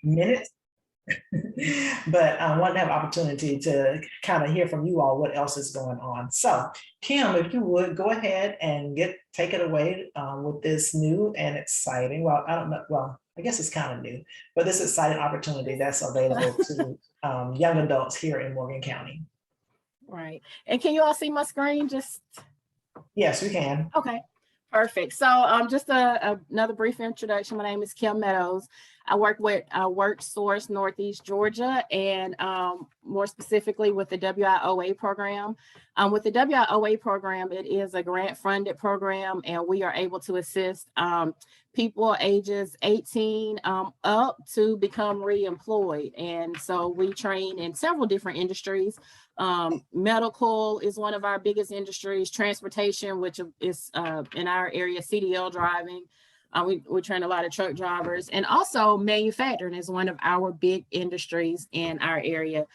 minutes. But I want to have opportunity to kind of hear from you all what else is going on. So, Kim, if you would go ahead and take it away with this new and exciting. Well, I don't know. Well, I guess it's kind of new, but this exciting opportunity that's available to young adults here in Morgan County. Right. And can you all see my screen? Just yes, we can. Okay. Perfect. So just another brief introduction. My name is Kim Meadows. I work with WorkSource Northeast Georgia, and more specifically with the WIOA program. With the WIOA program, it is a grant-funded program, and we are able to assist people ages 18 up to become reemployed. And so we train in several different industries. Medical is one of our biggest industries, transportation, which is in our area, CDL driving. We train a lot of truck drivers, and also manufacturing is one of our big industries in our area.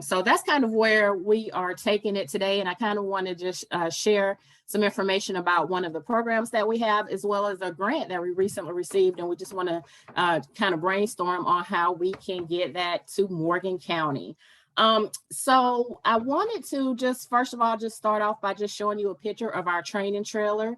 So that's kind of where we are taking it today. And I kind of want to just share some information about one of the programs that we have, as well as a grant that we recently received. And we just want to kind of brainstorm on how we can get that to Morgan County. So I wanted to just, first of all, just start off by just showing you a picture of our training trailer.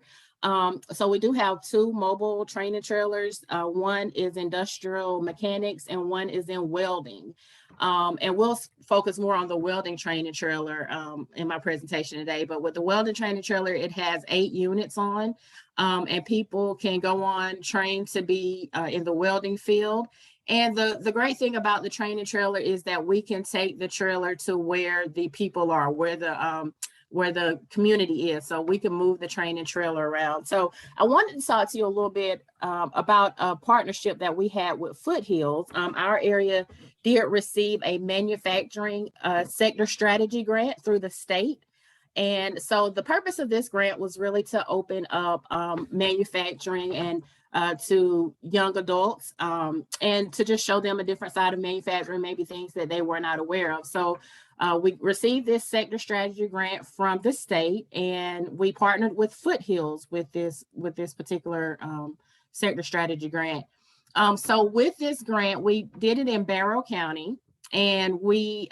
So we do have two mobile training trailers. One is industrial mechanics and one is in welding. And we'll focus more on the welding training trailer in my presentation today. But with the welding training trailer, it has 8 units on, and people can go on, train to be in the welding field. And the great thing about the training trailer is that we can take the trailer to where the people are, where the community is. So we can move the training trailer around. So I wanted to talk to you a little bit about a partnership that we had with Foothills. Our area did receive a manufacturing sector strategy grant through the state. And so the purpose of this grant was really to open up manufacturing and to young adults and to just show them a different side of manufacturing, maybe things that they were not aware of. So we received this sector strategy grant from the state, and we partnered with Foothills with this particular sector strategy grant. So with this grant, we did it in Barrow County, and we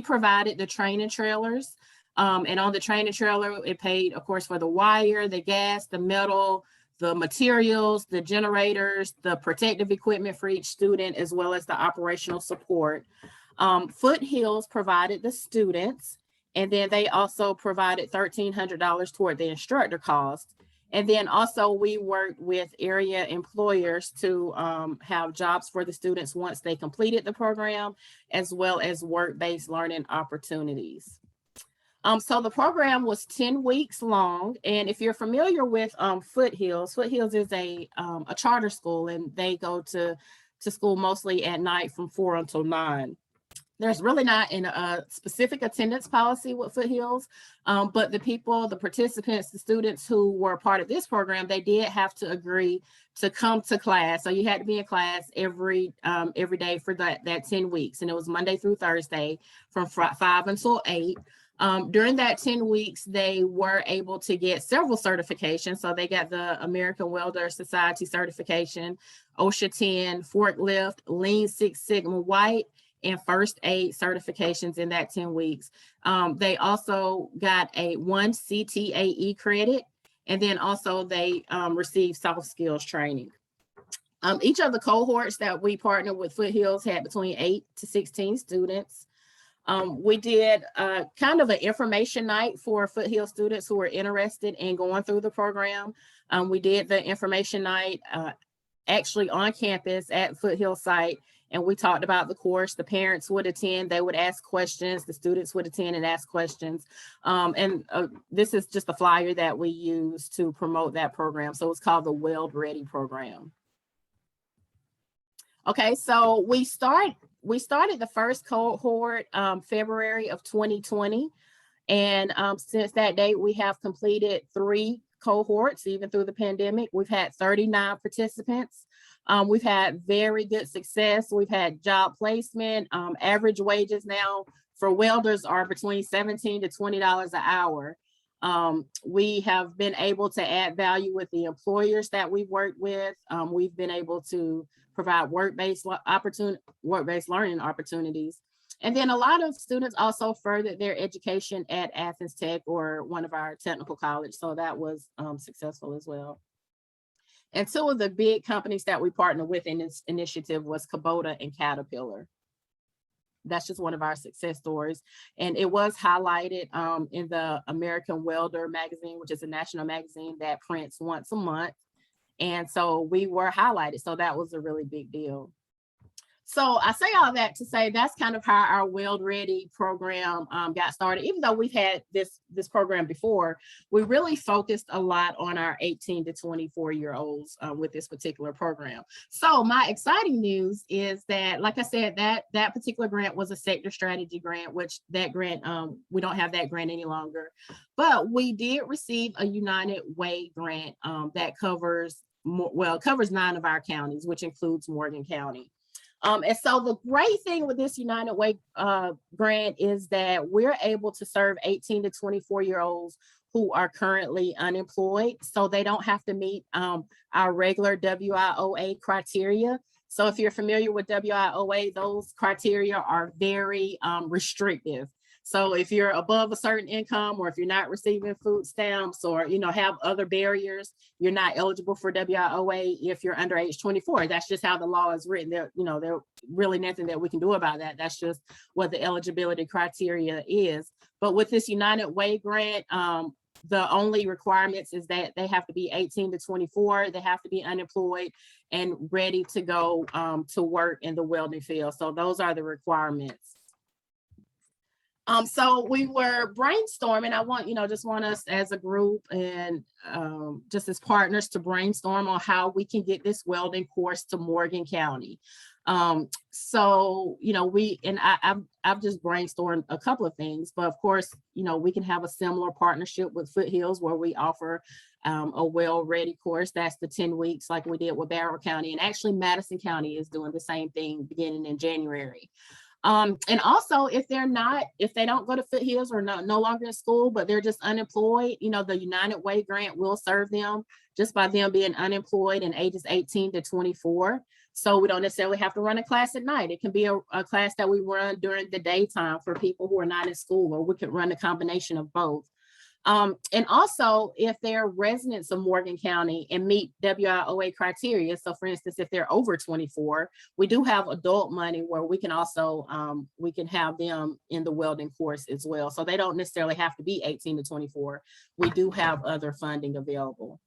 provided the training trailers. And on the training trailer, it paid, of course, for the wire, the gas, the metal, the materials, the generators, the protective equipment for each student, as well as the operational support. Foothills provided the students, and then they also provided $1,300 toward the instructor cost. And then also we worked with area employers to have jobs for the students once they completed the program, as well as work-based learning opportunities. So the program was 10 weeks long. And if you're familiar with Foothills is a charter school, and they go to school mostly at night from 4 until 9. There's really not a specific attendance policy with Foothills, but the participants, the students who were part of this program, they did have to agree to come to class. So you had to be in class every day for that 10 weeks. And it was Monday through Thursday from 5 until 8. During that 10 weeks, they were able to get several certifications. So they got the American Welder Society certification, OSHA 10, forklift, Lean Six Sigma White, and first aid certifications in that 10 weeks. They also got one CTAE credit, and then also they received soft skills training. Each of the cohorts that we partnered with Foothills had between 8 to 16 students. We did kind of an information night for Foothill students who were interested in going through the program. We did the information night actually on campus at Foothill site, and we talked about the course. The parents would attend, they would ask questions, the students would attend and ask questions. This is just a flyer that we use to promote that program. So it's called the Weld Ready program. Okay, so we started the first cohort February of 2020. And since that date, we have completed 3 cohorts, even through the pandemic. We've had 39 participants. We've had very good success. We've had job placement. Average wages now for welders are between $17 to $20 an hour. We have been able to add value with the employers that we've worked with. We've been able to provide work-based learning opportunities. And then a lot of students also furthered their education at Athens Tech or one of our technical college. So that was successful as well. And two of the big companies that we partner with in this initiative was Kubota and Caterpillar. That's just one of our success stories. And it was highlighted in the American Welder magazine, which is a national magazine that prints once a month. And so we were highlighted. So that was a really big deal. So I say all that to say that's kind of how our Weld Ready program got started. Even though we've had this program before, we really focused a lot on our 18 to 24-year-olds with this particular program. So my exciting news is that, like I said, that particular grant was a sector strategy grant, which that grant, we don't have that grant any longer. But we did receive a United Way grant that covers 9 of our counties, which includes Morgan County. And so the great thing with this United Way grant is that we're able to serve 18 to 24-year-olds who are currently unemployed. So they don't have to meet our regular WIOA criteria. So if you're familiar with WIOA, those criteria are very restrictive. So if you're above a certain income, or if you're not receiving food stamps, or have other barriers, you're not eligible for WIOA if you're under age 24. That's just how the law is written. There's really nothing that we can do about that. That's just what the eligibility criteria is. But with this United Way grant, the only requirements is that they have to be 18 to 24. They have to be unemployed and ready to go to work in the welding field. So those are the requirements. So we were brainstorming. I just want us as a group and just as partners to brainstorm on how we can get this welding course to Morgan County. I've just brainstormed a couple of things, but of course, we can have a similar partnership with Foothills where we offer a Weld Ready course. That's the 10 weeks like we did with Barrow County, and actually Madison County is doing the same thing beginning in January. And also, if they don't go to Foothills or no longer in school, but they're just unemployed, the United Way grant will serve them just by them being unemployed and ages 18 to 24. So we don't necessarily have to run a class at night. It can be a class that we run during the daytime for people who are not in school, or we could run a combination of both. And also, if they're residents of Morgan County and meet WIOA criteria, so for instance, if they're over 24, we do have adult money where we can also, we can have them in the welding course as well. So they don't necessarily have to be 18 to 24. We do have other funding available.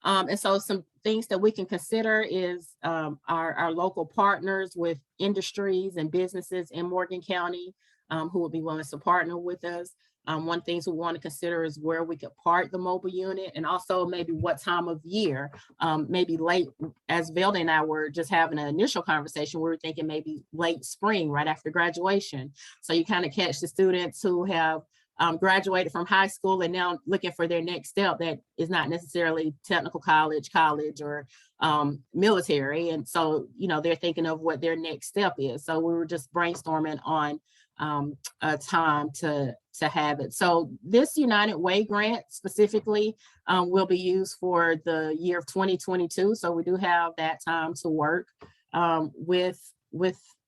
And so some things that we can consider is our local partners with industries and businesses in Morgan County who will be willing to partner with us. One things we want to consider is where we could park the mobile unit, and also maybe what time of year, maybe late, as Velda and I were just having an initial conversation, we were thinking maybe late spring, right after graduation. So you kind of catch the students who have graduated from high school and now looking for their next step that is not necessarily technical college, or military. And so, they're thinking of what their next step is. So we were just brainstorming on a time to have it. So this United Way grant specifically will be used for the year of 2022. So we do have that time to work with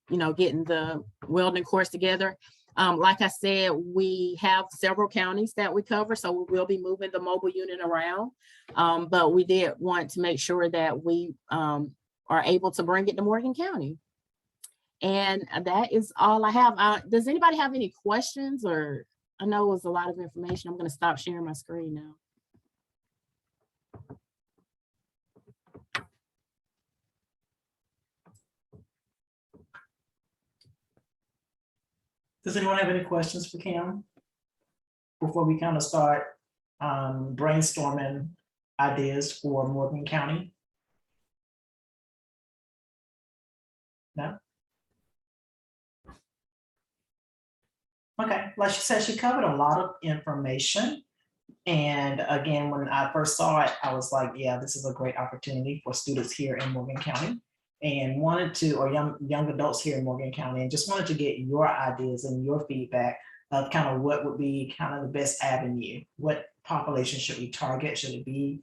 getting the welding course together. Like I said, we have several counties that we cover, so we will be moving the mobile unit around. But we did want to make sure that we are able to bring it to Morgan County. And that is all I have. Does anybody have any questions? Or I know it was a lot of information. I'm going to stop sharing my screen now. Does anyone have any questions for Kim before we kind of start brainstorming ideas for Morgan County? No? Okay, like she said, she covered a lot of information. And again, when I first saw it, I was like, yeah, this is a great opportunity for students here in Morgan County, and wanted to, or young adults here in Morgan County, and just wanted to get your ideas and your feedback of kind of what would be kind of the best avenue, what population should we target? Should it be,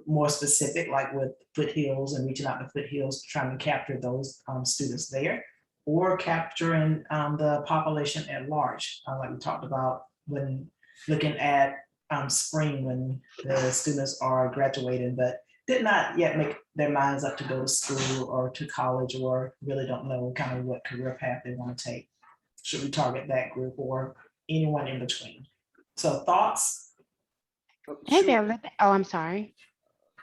more specific, like with Foothills and reaching out to Foothills, trying to capture those students there, or capturing the population at large, like we talked about when looking at spring when the students are graduating, but did not yet make their minds up to go to school or to college, or really don't know kind of what career path they want to take. Should we target that group or anyone in between? So thoughts? Hey Sure. there. Oh, I'm sorry.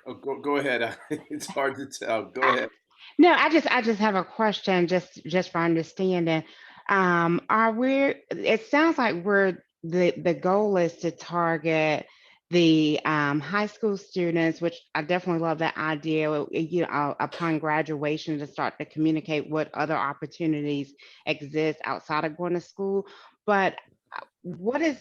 Oh, go ahead. It's hard to tell. Go ahead. No, I just have a question, just for understanding. Are we? It sounds like the goal is to target the high school students, which I definitely love that idea. Upon graduation, to start to communicate what other opportunities exist outside of going to school. But what is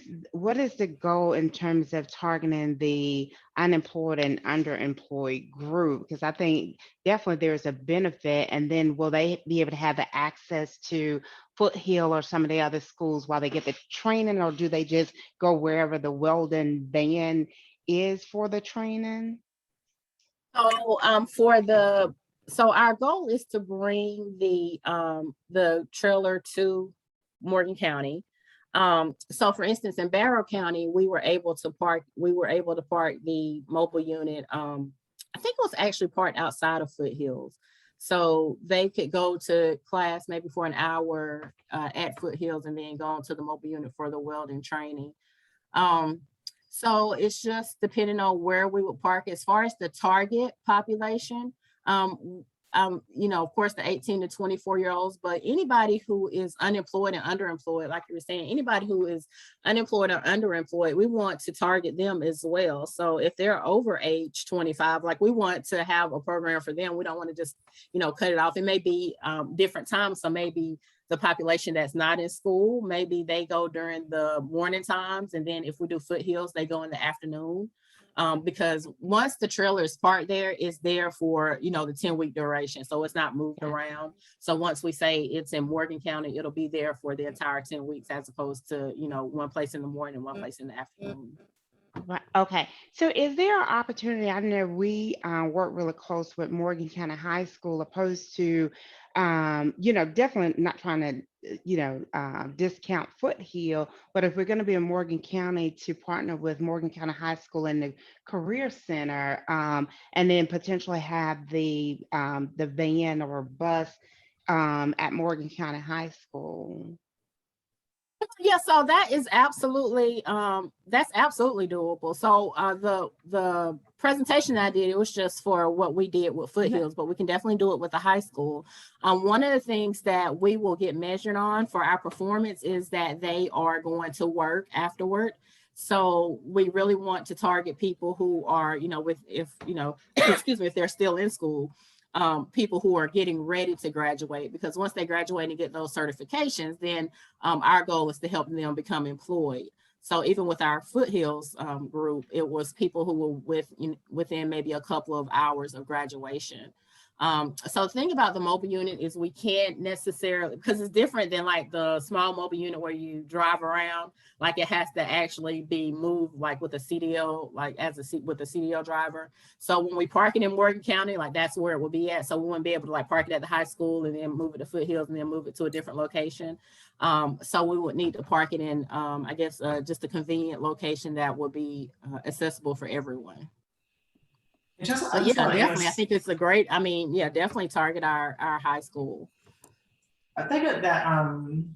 the goal in terms of targeting the unemployed and underemployed group? Because I think definitely there's a benefit. And then will they be able to have the access to Foothill or some of the other schools while they get the training, or do they just go wherever the Welding van is for the training? So so our goal is to bring the trailer to Morgan County. So for instance, in Barrow County, we were able to park the mobile unit. I think it was actually parked outside of Foothills. So they could go to class maybe for an hour at Foothills and then go on to the mobile unit for the welding training. So it's just depending on where we would park. As far as the target population, of course, the 18 to 24-year-olds, but anybody who is unemployed and underemployed, like you were saying, anybody who is unemployed or underemployed, we want to target them as well. So if they're over age 25, like we want to have a program for them. We don't want to just, cut it off. It may be different times. So maybe the population that's not in school, maybe they go during the morning times. And then if we do Foothills, they go in the afternoon. Because once the trailer is parked there, it's there for, the 10-week duration. So it's not moved around. So once we say it's in Morgan County, it'll be there for the entire 10 weeks, as opposed to, one place in the morning and one place in the afternoon. Right. Okay. So is there an opportunity? I know we work really close with Morgan County High School, opposed to, definitely not trying to, discount Foothill, but if we're going to be in Morgan County, to partner with Morgan County High School and the Career Center, and then potentially have the van or bus at Morgan County High School. Yeah, so that is absolutely doable. So the presentation I did, it was just for what we did with Foothills, but we can definitely do it with the high school. One of the things that we will get measured on for our performance is that they are going to work afterward. So we really want to target people who are, if they're still in school. People who are getting ready to graduate, because once they graduate and get those certifications, then our goal is to help them become employed. So even with our Foothills group, it was people who were within maybe a couple of hours of graduation. So the thing about the mobile unit is we can't necessarily, because it's different than like the small mobile unit where you drive around, like it has to actually be moved like with a CDL, like with a CDL driver. So when we park it in Morgan County, like that's where it will be at. So we wouldn't be able to like park it at the high school and then move it to Foothills and then move it to a different location. So we would need to park it in, just a convenient location that would be accessible for everyone. So yeah, definitely. I think it's a great, definitely target our high school. I think that I'm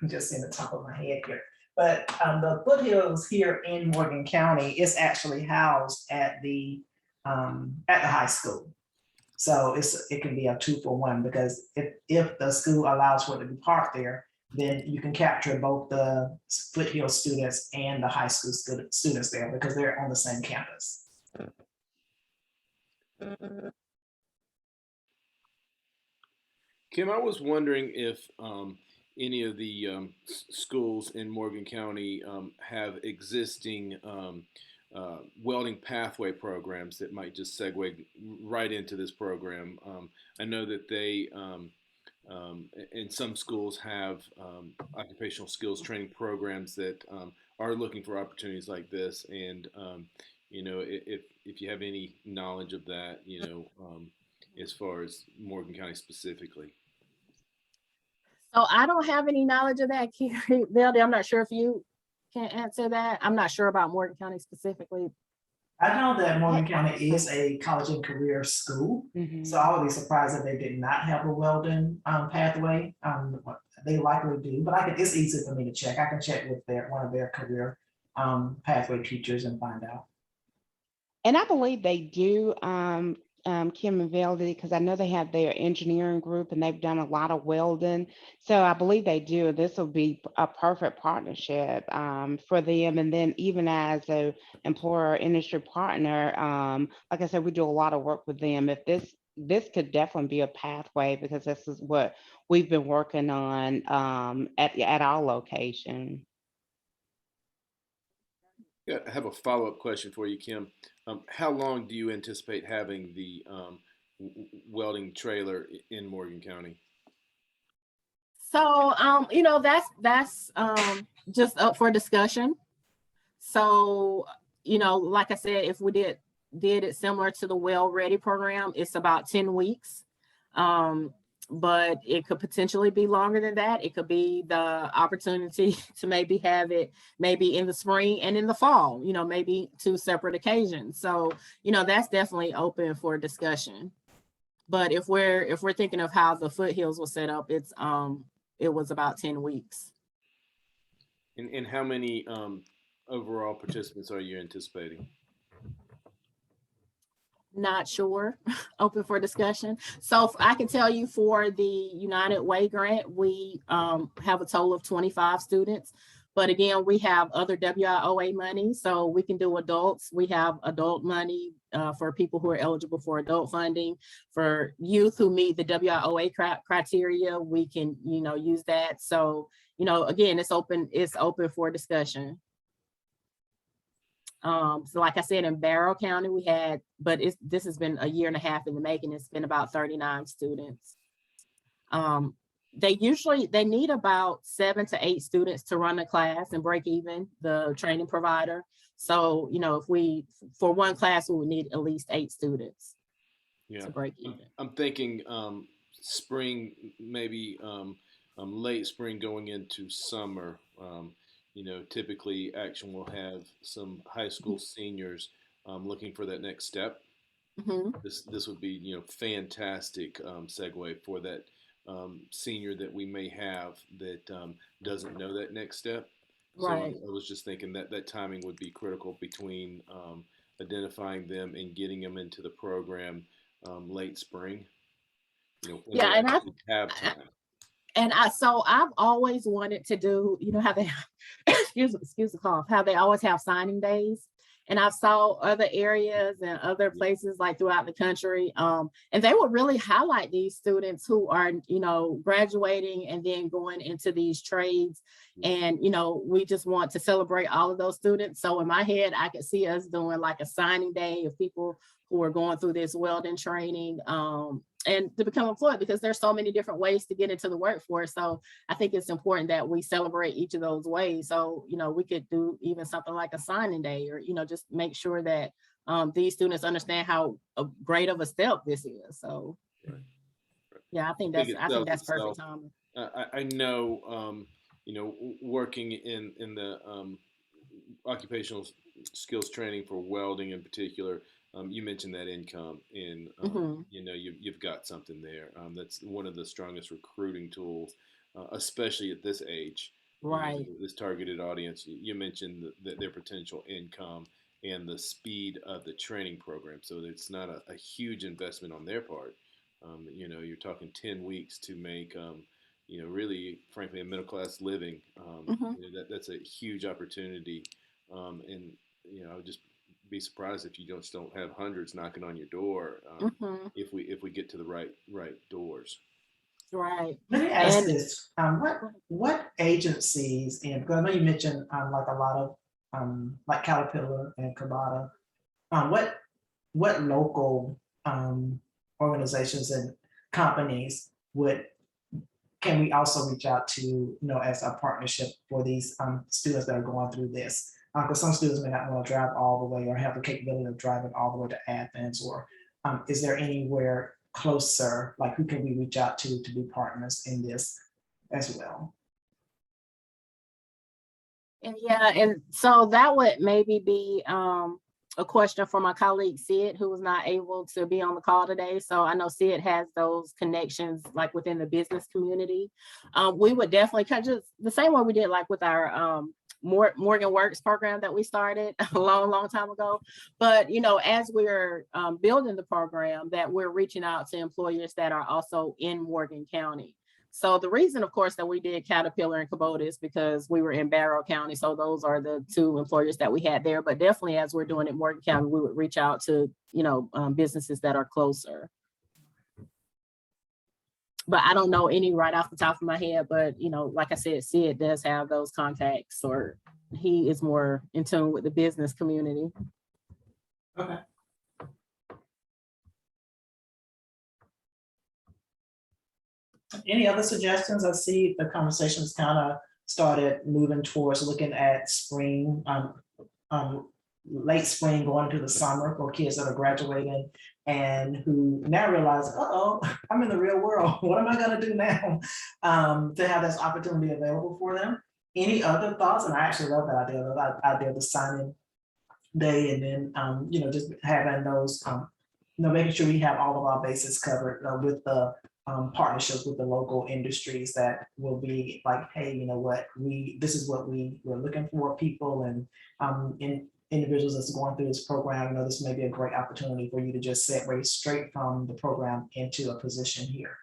just in the top of my head here, but the Foothills here in Morgan County is actually housed at the high school. So it can be a 2-for-1, because if the school allows for it to be parked there, then you can capture both the Foothill students and the high school students there, because they're on the same campus. Kim, I was wondering if any of the schools in Morgan County have existing welding pathway programs that might just segue right into this program. I know that they, in some schools, have occupational skills training programs that are looking for opportunities like this, and if you have any knowledge of that, as far as Morgan County specifically. So I don't have any knowledge of that, Carrie. Welding, I'm not sure if you can answer that. I'm not sure about Morgan County specifically. I know that Morgan I- County is a college and career school, Mhm. so I would be surprised if they did not have a welding pathway. They likely do, but it's easy for me to check. I can check with one of their career pathway teachers and find out. And I believe they do, Kim and Veldy, because I know they have their engineering group and they've done a lot of welding. So I believe they do. This will be a perfect partnership for them. And then even as a employer industry partner, like I said, we do a lot of work with them. If this could definitely be a pathway, because this is what we've been working on at our location. Yeah, I have a follow-up question for you, Kim. How long do you anticipate having the welding trailer in Morgan County? So that's just up for discussion. So, like I said, if we did it similar to the Well Ready program, it's about 10 weeks. But it could potentially be longer than that. It could be the opportunity to maybe have it maybe in the spring and in the fall, maybe two separate occasions. So, that's definitely open for discussion. But if we're thinking of how the foothills was set up, it was about 10 weeks. And how many overall participants are you anticipating? Not sure. Open for discussion. So I can tell you for the United Way grant, we have a total of 25 students. But again, we have other WIOA money, so we can do adults. We have adult money for people who are eligible for adult funding. For youth who meet the WIOA criteria, we can, use that. So, again, it's open for discussion. So like I said, in Barrow County, we had, but this has been a year and a half in the making. It's been about 39 students. They need about 7 to 8 students to run a class and break even, the training provider. So, for one class, we would need at least 8 students to break even. I'm thinking spring, maybe late spring going into summer. Typically Action will have some high school seniors looking for that next step. Mm-hmm. This would be fantastic segue for that senior that we may have that doesn't know that next step. So Right. I was just thinking that timing would be critical between identifying them and getting them into the program late spring. When Yeah, they and actually have time. So I've always wanted to do, how they excuse the cough, how they always have signing days. And I saw other areas and other places like throughout the country. And they would really highlight these students who are, graduating and then going into these trades. And, we just want to celebrate all of those students. So in my head, I could see us doing like a signing day of people who are going through this welding training and to become employed, because there's so many different ways to get into the workforce. So I think it's important that we celebrate each of those ways. So, we could do even something like a signing day, or, just make sure that these students understand how great of a step this is. So, yeah, I think that's perfect timing. I know, working in the occupational skills training for welding in particular, you mentioned that income, and you've got something there. That's one of the strongest recruiting tools, especially at this age. Right. This targeted audience. You mentioned their potential income and the speed of the training program. So it's not a huge investment on their part. You're talking 10 weeks to make, really, frankly, a middle class living. That's a huge opportunity. And I would just be surprised if you don't have hundreds knocking on your door if we get to the right doors. Right. Let me ask this: what agencies, and because I know you mentioned like a lot of like Caterpillar and Kubota, what local organizations and companies would can we also reach out to, you know, as a partnership for these students that are going through this? Because some students may not want to drive all the way or have the capability of driving all the way to Athens, or is there anywhere closer, like who can we reach out to be partners in this as well? And yeah, and so that would maybe be a question for my colleague Sid, who was not able to be on the call today. So I know Sid has those connections like within the business community. We would definitely kind of just the same way we did like with our Morgan Works program that we started a long time ago. But, you know, as we're building the program, that we're reaching out to employers that are also in Morgan County. So the reason, of course, that we did Caterpillar and Kubota is because we were in Barrow County. So those are the two employers that we had there. But definitely as we're doing it in Morgan County, we would reach out to, you know, businesses that are closer. But I don't know any right off the top of my head, but, you know, like I said, Sid does have those contacts, or he is more in tune with the business community. Okay. Any other suggestions? I see the conversations kind of started moving towards looking at spring, late spring going into the summer for kids that are graduating and who now realize, uh-oh, I'm in the real world. What am I going to do now? To have this opportunity available for them. Any other thoughts? And I actually love that idea. The idea of the signing day, and then you know, just having those, you know, making sure we have all of our bases covered with the partnerships with the local industries that will be like, hey, you know what, this is what we're looking for, people and individuals that's going through this program. You know, this may be a great opportunity for you to just segue straight from the program into a position here.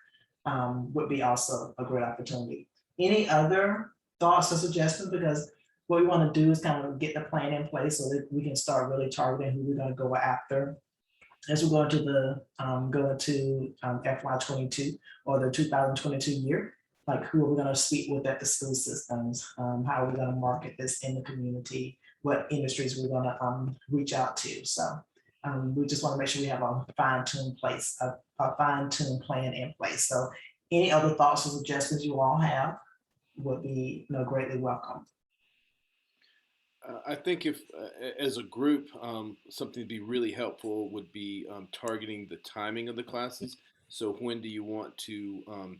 Would be also a great opportunity. Any other thoughts or suggestions? Because what we want to do is kind of get the plan in place so that we can start really targeting who we're going to go after as we go into the FY22 or the 2022 year. Like, who are we going to speak with at the school systems? How are we going to market this in the community? What industries we're going to reach out to? So we just want to make sure we have a fine-tuned plan in place. So any other thoughts or suggestions you all have would be, you know, greatly welcome. I think if, as a group, something to be really helpful would be targeting the timing of the classes. So when do you want to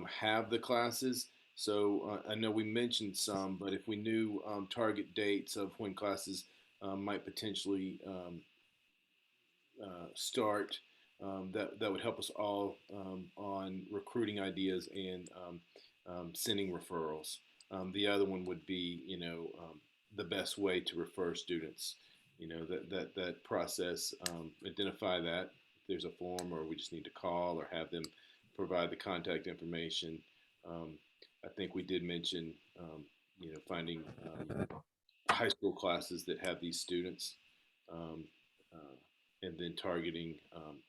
have the classes? So I know we mentioned some, but if we knew target dates of when classes might potentially start, that would help us all on recruiting ideas and sending referrals. The other one would be, you know, the best way to refer students, you know, that process, identify that if there's a form, or we just need to call or have them provide the contact information. I think we did mention, you know, finding high school classes that have these students, and then targeting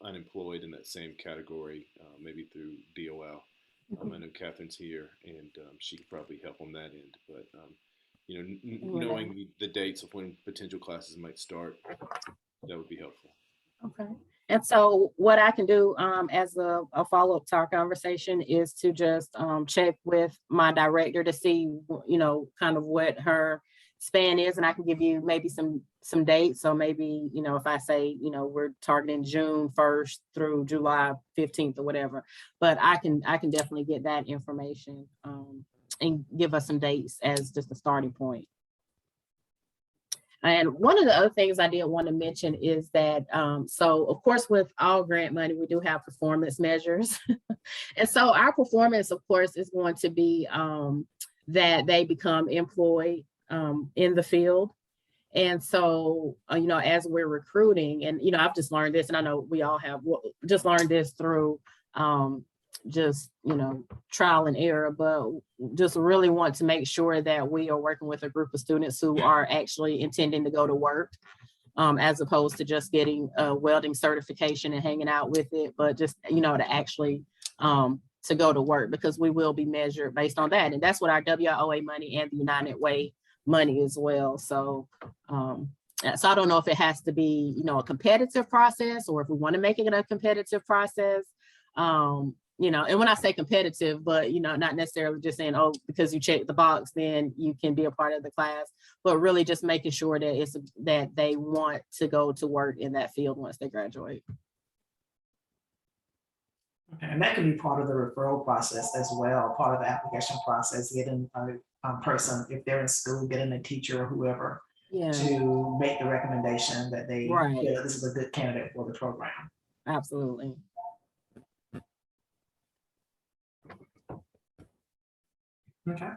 unemployed in that same category, maybe through DOL. I know Catherine's here, and she could probably help on that end, but you know, knowing the dates of when potential classes might start, that would be helpful. Okay. And so what I can do as a follow-up to our conversation is to just check with my director to see, you know, kind of what her span is, and I can give you maybe some dates. So maybe, you know, if I say, you know, we're targeting June 1st through July 15th or whatever, but I can definitely get that information and give us some dates as just a starting point. And one of the other things I did want to mention is that, so of course, with all grant money, we do have performance measures. And so our performance, of course, is going to be that they become employed in the field. And so, you know, as we're recruiting, and, you know, I've just learned this, and I know we all have just learned this through just, you know, trial and error, but just really want to make sure that we are working with a group of students who are actually intending to go to work, as opposed to just getting a welding certification and hanging out with it, but just, you know, to actually to go to work, because we will be measured based on that. And that's what our WIOA money and the United Way money as well. So so I don't know if it has to be, you know, a competitive process, or if we want to make it a competitive process. you know, and when I say competitive, but, you know, not necessarily just saying, oh, because you check the box, then you can be a part of the class, but really just making sure that that they want to go to work in that field once they graduate. Okay, and that can be part of the referral process as well, part of the application process, getting a person, if they're in school, getting a teacher or whoever Yeah, to make the recommendation that they, Right. yeah, this is a good candidate for the program. absolutely. Okay.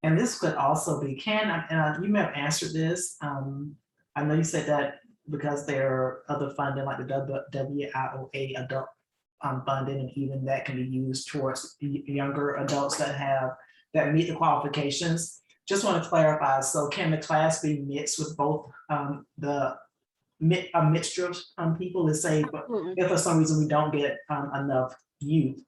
And this could also be, you may have answered this. I know you said that because there are other funding like the WIOA adult funding, and even that can be used towards younger adults that meet the qualifications. Just want to clarify, so can the class be mixed with both a mixture of people? Let's say, but Absolutely. if for some reason we don't get enough youth,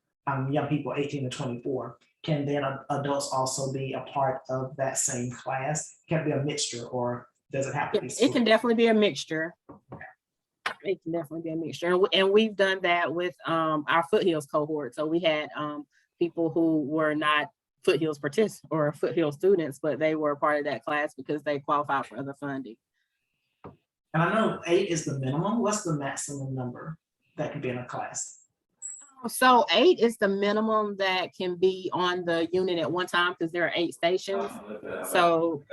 young people 18 to 24, can then adults also be a part of that same class? Can it be a mixture, or does it have to be? It can definitely be a mixture. It can definitely be a mixture. And we've done that with our Foothills cohort. So we had people who were not Foothills participants or Foothills students, but they were a part of that class because they qualified for other funding. And I know 8 is the minimum. What's the maximum number that can be in a class? So 8 is the minimum that can be on the unit at one time because there are 8 stations. So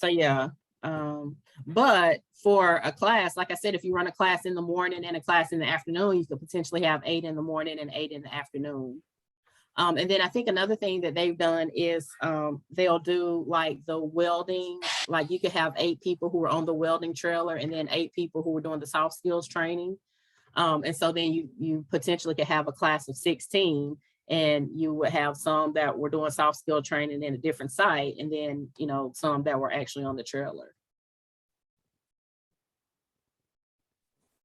yeah. But for a class, like I said, if you run a class in the morning and a class in the afternoon, you could potentially have 8 in the morning and 8 in the afternoon. And then I think another thing that they've done is they'll do like the welding, like you could have 8 people who are on the welding trailer and then 8 people who are doing the soft skills training. And so then you potentially could have a class of 16, and you would have some that were doing soft skill training in a different site, and then, you know, some that were actually on the trailer.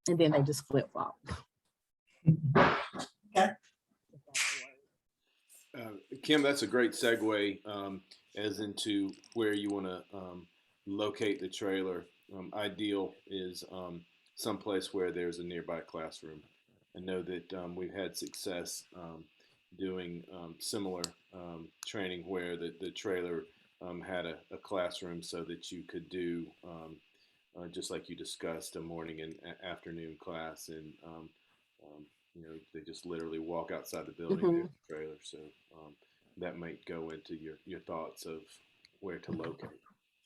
And then they just flip flop. Okay. Kim, that's a great segue as into where you want to locate the trailer. Ideal is someplace where there's a nearby classroom. I know that we've had success doing similar training where the trailer had a classroom so that you could do, just like you discussed, a morning and afternoon class, and you know, they just literally walk outside the building to the trailer. So that might go into your thoughts of where to locate.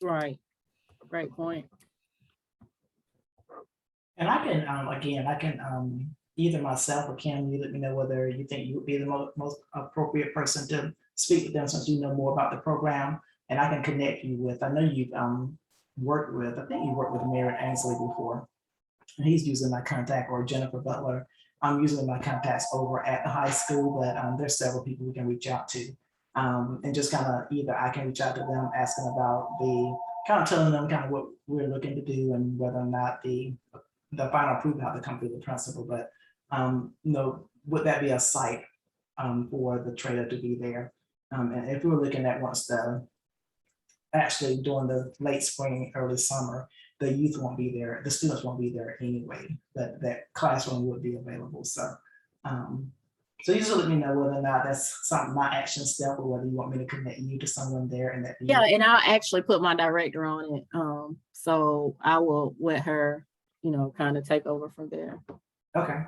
Right. Great point. And I can either myself or Kim, you let me know whether you think you would be the most appropriate person to speak with them, since you know more about the program, and I can connect you with. I know you've worked with. I think you worked with Merritt Ainsley before, and he's using my contact, or Jennifer Butler. I'm using my contacts over at the high school, but there's several people we can reach out to, and just kind of either I can reach out to them asking about telling them kind of what we're looking to do and whether or not the final approval have to come through the principal, but you know, would that be a site for the trailer to be there? And if we were looking at actually during the late spring, early summer, the youth won't be there, the students won't be there anyway, but that classroom would be available. So so you just let me know whether or not that's something, my action step, or whether you want me to connect you to someone there. And that Yeah, and I'll actually put my director on it. So I will let her, you know, kind of take over from there. Okay.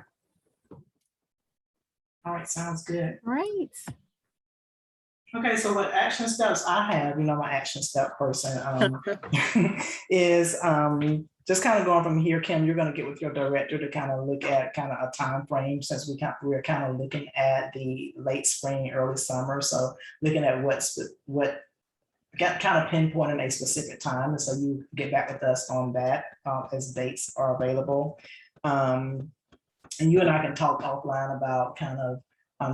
All right, sounds good. Right. Okay, so what action steps I have, you know, my action step person is just kind of going from here. Kim, you're going to get with your director to kind of look at kind of a time frame, since we're kind of looking at the late spring, early summer. So looking at what got kind of pinpointing a specific time, and so you get back with us on that as dates are available. And you and I can talk offline about kind of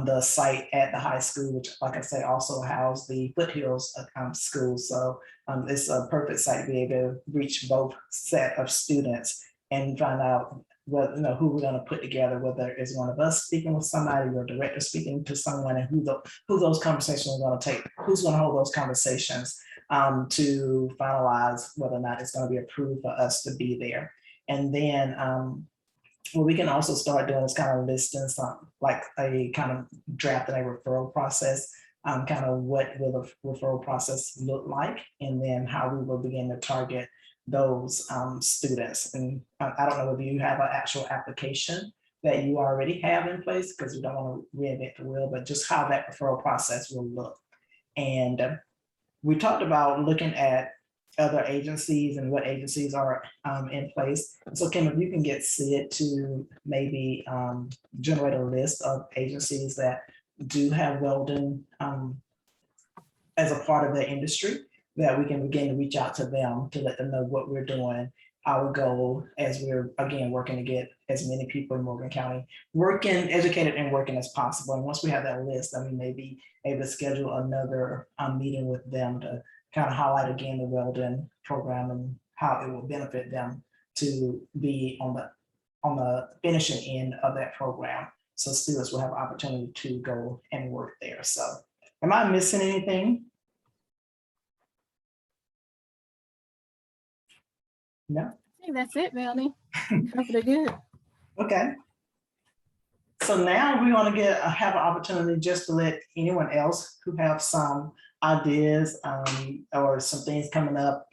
the site at the high school, which, like I said, also house the Foothills school. So it's a perfect site to be able to reach both set of students and find out what, you know, who we're going to put together, whether it's one of us speaking with somebody or director speaking to someone, and who those conversations are going to take, who's going to hold those conversations. to finalize whether or not it's going to be approved for us to be there. And then what we can also start doing is kind of listing some, like a kind of drafting a referral process, kind of what will the referral process look like, and then how we will begin to target those students. And I don't know whether you have an actual application that you already have in place, because we don't want to reinvent the wheel, but just how that referral process will look. And we talked about looking at other agencies and what agencies are in place. So Kim, if you can get Sid to maybe generate a list of agencies that do have welding as a part of their industry, that we can begin to reach out to them to let them know what we're doing. Our goal, as we're again working to get as many people in Morgan County working, educated and working as possible. And once we have that list, then we may be able to schedule another meeting with them to kind of highlight again the welding program and how it will benefit them to be on the finishing end of that program. So students will have opportunity to go and work there. So am I missing anything? No? I think that's it, Melanie. Covered it good. Okay. So now we want to have an opportunity just to let anyone else who have some ideas or some things coming up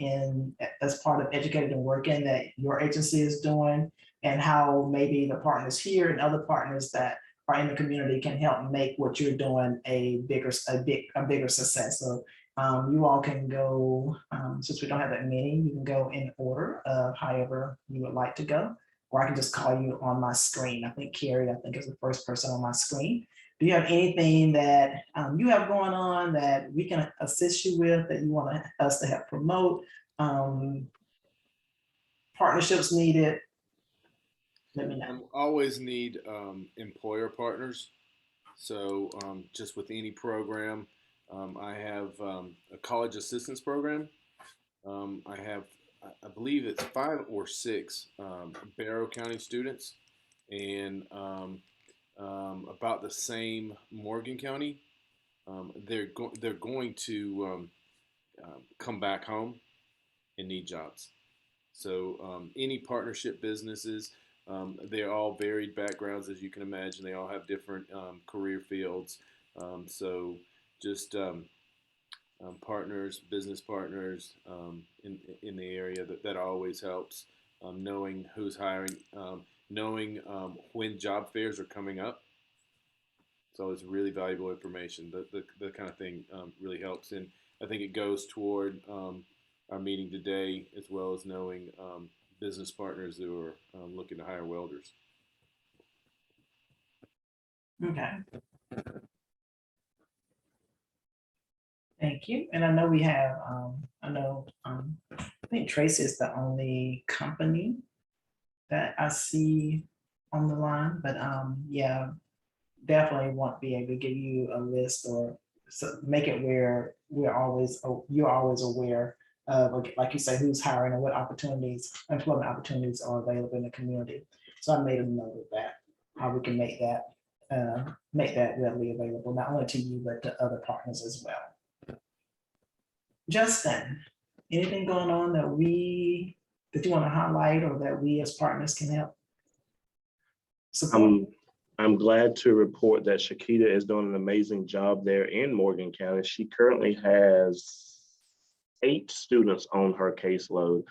as part of Educated and Working that your agency is doing, and how maybe the partners here and other partners that are in the community can help make what you're doing a bigger success. So you all can go, since we don't have that many, you can go in order of however you would like to go, or I can just call you on my screen. I think Carrie, is the first person on my screen. Do you have anything that you have going on that we can assist you with, that you want us to help promote? Partnerships needed? Let me know. Always need employer partners. So just with any program, I have a college assistance program. I have, I believe it's 5 or 6 Barrow County students, and about the same Morgan County. They're going to come back home and need jobs. So any partnership businesses, they're all varied backgrounds, as you can imagine. They all have different career fields. So just partners, business partners in the area, that always helps. Knowing who's hiring, knowing when job fairs are coming up. So it's really valuable information. The kind of thing really helps. And I think it goes toward our meeting today, as well as knowing business partners who are looking to hire welders. Okay. Thank you. And I know we have, I think Tracy is the only company that I see on the line, but yeah, definitely want to be able to give you a list, or make it where you're always aware of, like you say, who's hiring and what employment opportunities are available in the community. So I made a note of that, how we can make that readily available, not only to you, but to other partners as well. Justin, anything going on that you want to highlight, or that we as partners can help support? I'm glad to report that Shakita is doing an amazing job there in Morgan County. She currently has 8 students on her caseload,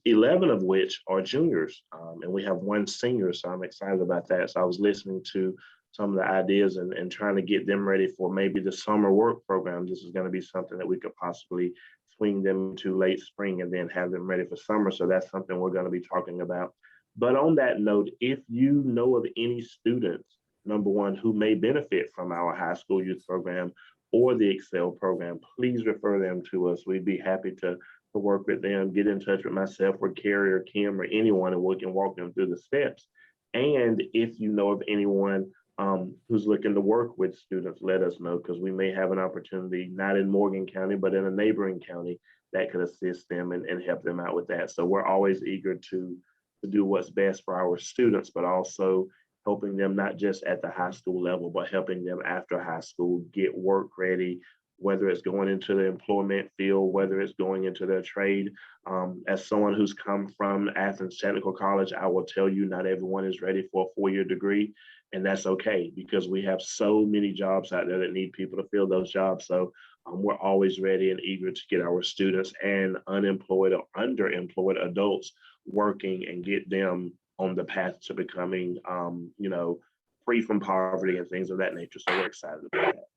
11 of which are juniors, and we have 1 senior, so I'm excited about that. So I was listening to some of the ideas and trying to get them ready for maybe the summer work program. This is going to be something that we could possibly swing them to late spring and then have them ready for summer. So that's something we're going to be talking about. But on that note, if you know of any students, number one, who may benefit from our high school youth program or the Excel program, please refer them to us. We'd be happy to work with them, get in touch with myself or Carrie or Kim or anyone, and we can walk them through the steps. And if you know of anyone who's looking to work with students, let us know, because we may have an opportunity, not in Morgan County, but in a neighboring county that could assist them and help them out with that. So we're always eager to do what's best for our students, but also helping them not just at the high school level, but helping them after high school get work ready, whether it's going into the employment field, whether it's going into their trade. As someone who's come from Athens Technical College, I will tell you not everyone is ready for a 4-year degree, and that's okay because we have so many jobs out there that need people to fill those jobs. So we're always ready and eager to get our students and unemployed or underemployed adults working and get them on the path to becoming, free from poverty and things of that nature. So we're excited about that.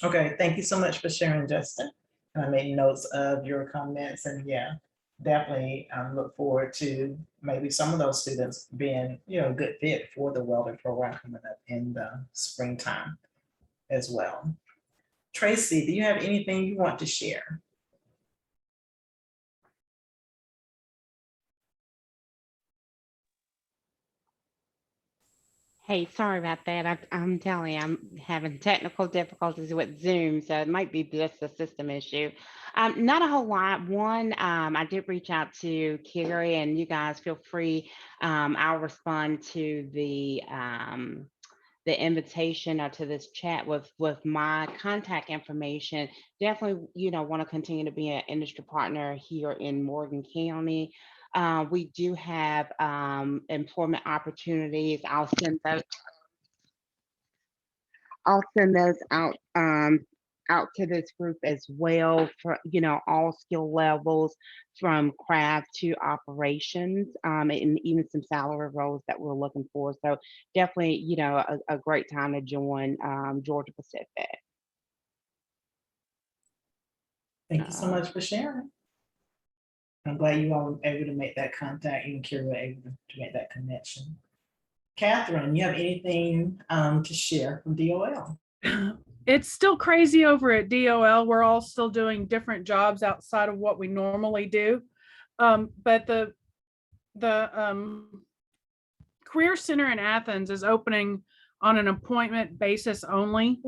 Okay, thank you so much for sharing, Justin. I made notes of your comments, and yeah, definitely look forward to maybe some of those students being, a good fit for the welding program coming up in the springtime as well. Tracy, do you have anything you want to share? Hey, sorry about that. I'm telling you, I'm having technical difficulties with Zoom, so it might be just a system issue. Not a whole lot. One, I did reach out to Carrie, and you guys feel free. I'll respond to the invitation or to this chat with my contact information. Definitely, want to continue to be an industry partner here in Morgan County. We do have employment opportunities. I'll send those out to this group as well for all skill levels from craft to operations, and even some salary roles that we're looking for. So definitely, a great time to join Georgia Pacific. Thank you so much for sharing. I'm glad you all were able to make that contact, even Kira were able to make that connection. Catherine, you have anything to share from DOL? It's still crazy over at DOL. We're all still doing different jobs outside of what we normally do. But the Career Center in Athens is opening on an appointment basis only.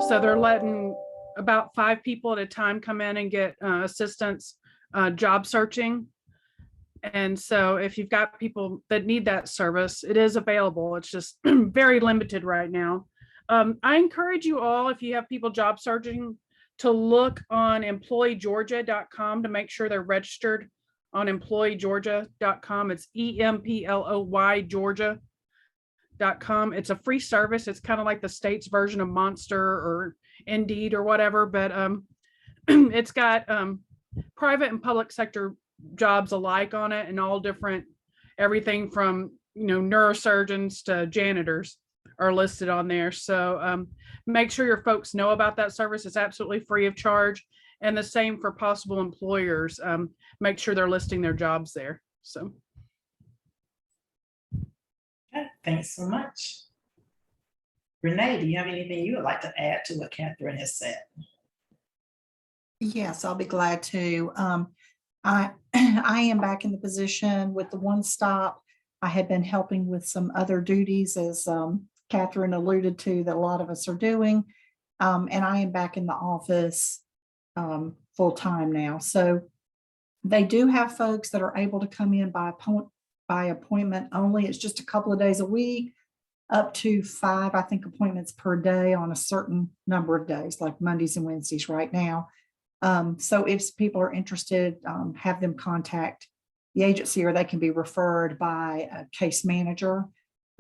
So they're letting about 5 people at a time come in and get assistance job searching. And so if you've got people that need that service, it is available. It's just very limited right now. I encourage you all, if you have people job searching, to look on employeegeorgia.com to make sure they're registered on employeegeorgia.com. It's EMPLOY Georgia.com. It's a free service. It's kind of like the state's version of Monster or Indeed or whatever, but it's got private and public sector jobs alike on it, and all different, everything from neurosurgeons to janitors are listed on there. So make sure your folks know about that service. It's absolutely free of charge, and the same for possible employers. Make sure they're listing their jobs there. So Okay, thanks so much. Renee, do you have anything you would like to add to what Catherine has said? Yes, I'll be glad to. I am back in the position with the One Stop. I had been helping with some other duties, as Catherine alluded to, that a lot of us are doing. And I am back in the office full time now. So they do have folks that are able to come in by appointment only. It's just a couple of days a week, up to 5, I think, appointments per day on a certain number of days, like Mondays and Wednesdays right now. So if people are interested, have them contact the agency, or they can be referred by a case manager.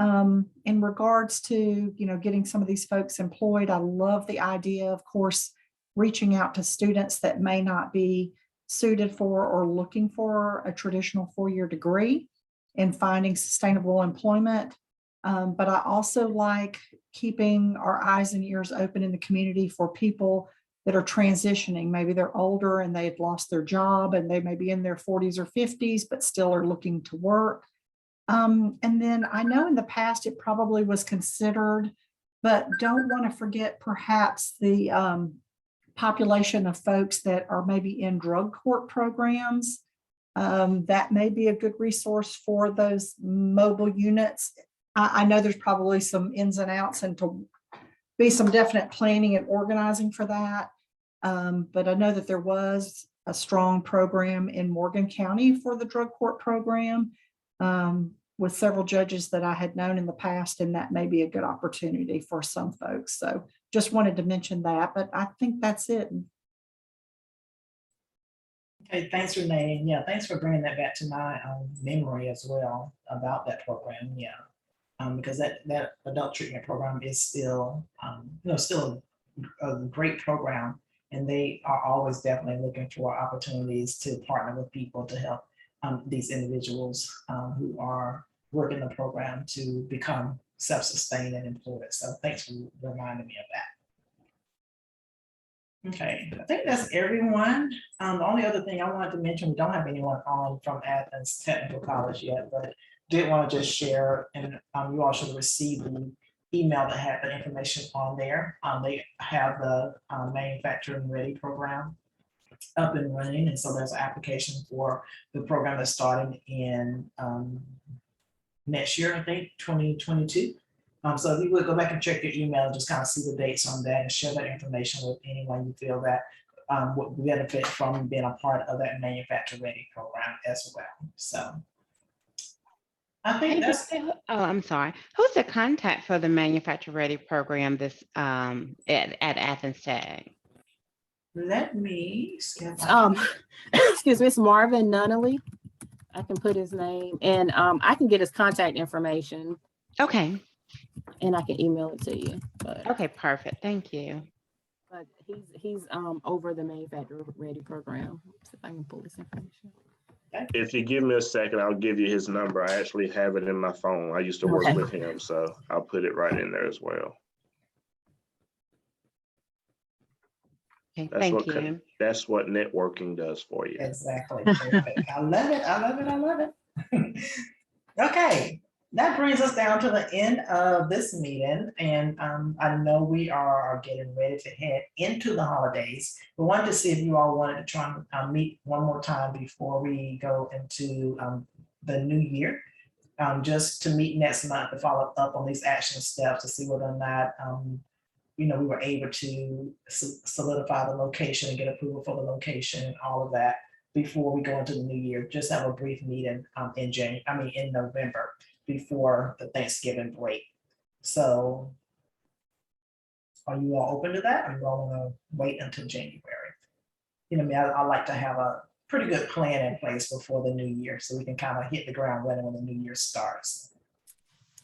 In regards to, getting some of these folks employed, I love the idea, of course, reaching out to students that may not be suited for or looking for a traditional 4-year degree and finding sustainable employment. But I also like keeping our eyes and ears open in the community for people that are transitioning. Maybe they're older and they've lost their job, and they may be in their 40s or 50s, but still are looking to work. And then I know in the past it probably was considered, but don't want to forget perhaps the population of folks that are maybe in drug court programs. That may be a good resource for those mobile units. I know there's probably some ins and outs, and to be some definite planning and organizing for that. But I know that there was a strong program in Morgan County for the drug court program. with several judges that I had known in the past, and that may be a good opportunity for some folks. So just wanted to mention that, but I think that's it. Okay, thanks, Renee. And yeah, thanks for bringing that back to my memory as well about that program. Yeah, because that adult treatment program is still, still a great program, and they are always definitely looking for opportunities to partner with people to help these individuals who are working the program to become self-sustained and employed. So thanks for reminding me of that. Okay, I think that's everyone. The only other thing I wanted to mention, we don't have anyone on from Athens Technical College yet, but did want to just share, and you all should receive the email that had the information on there. They have the manufacturing ready program up and running, and so there's an application for the program that's starting in next year, I think 2022. So if you would go back and check your email, just kind of see the dates on that and share that information with anyone you feel that would benefit from being a part of that manufacturer ready program as well. So I think that's. Oh, I'm sorry. Who's the contact for the manufacturer ready program this at Athens Tech? Let me. Excuse me, it's Marvin Nunnally. I can put his name, and I can get his contact information. Okay. And I can email it to you. But, Okay, perfect. Thank you. but he's over the manufacturer ready program. See if I can pull this information. If you give me a second, I'll give you his number. I actually have it in my phone. I used to work Okay. with him, so I'll put it right in there as well. Okay, That's thank you. That's what networking does for you. Exactly. Perfect. I love it. I love it. I love it. Okay. That brings us down to the end of this meeting, and I know we are getting ready to head into the holidays. We wanted to see if you all wanted to try and meet one more time before we go into the new year, just to meet next month to follow up on these action steps to see whether or not we were able to solidify the location and get approval for the location and all of that before we go into the new year. Just have a brief meeting in November, before the Thanksgiving break. So are you all open to that? Or you all want to wait until January? I like to have a pretty good plan in place before the new year so we can kind of hit the ground running when the new year starts.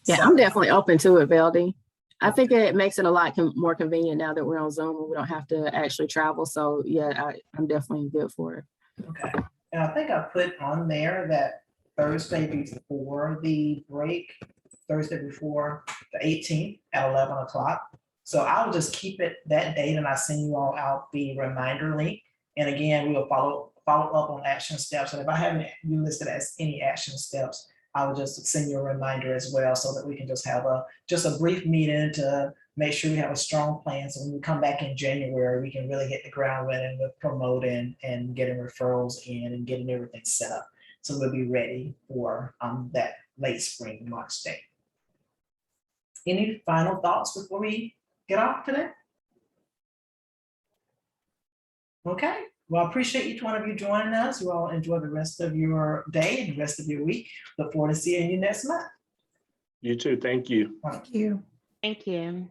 Yeah, So, I'm definitely open to it, Veldie. I think it makes it a lot more convenient now that we're on Zoom and we don't have to actually travel. So yeah, I'm definitely good for it. okay. And I think I put on there that Thursday before the break, Thursday before the 18th at 11 o'clock. So I'll just keep it that date and I send you all out the reminder link. And again, we will follow up on action steps. And if I haven't you listed as any action steps, I will just send you a reminder as well so that we can just have a brief meeting to make sure we have a strong plan. So when we come back in January, we can really hit the ground running with promoting and getting referrals in and getting everything set up. So we'll be ready for that late spring March date. Any final thoughts before we get off today? Okay, well, I appreciate each one of you joining us. You all enjoy the rest of your day and the rest of your week. Look forward to seeing you next month. You too. Thank you. Thank you. Thank you.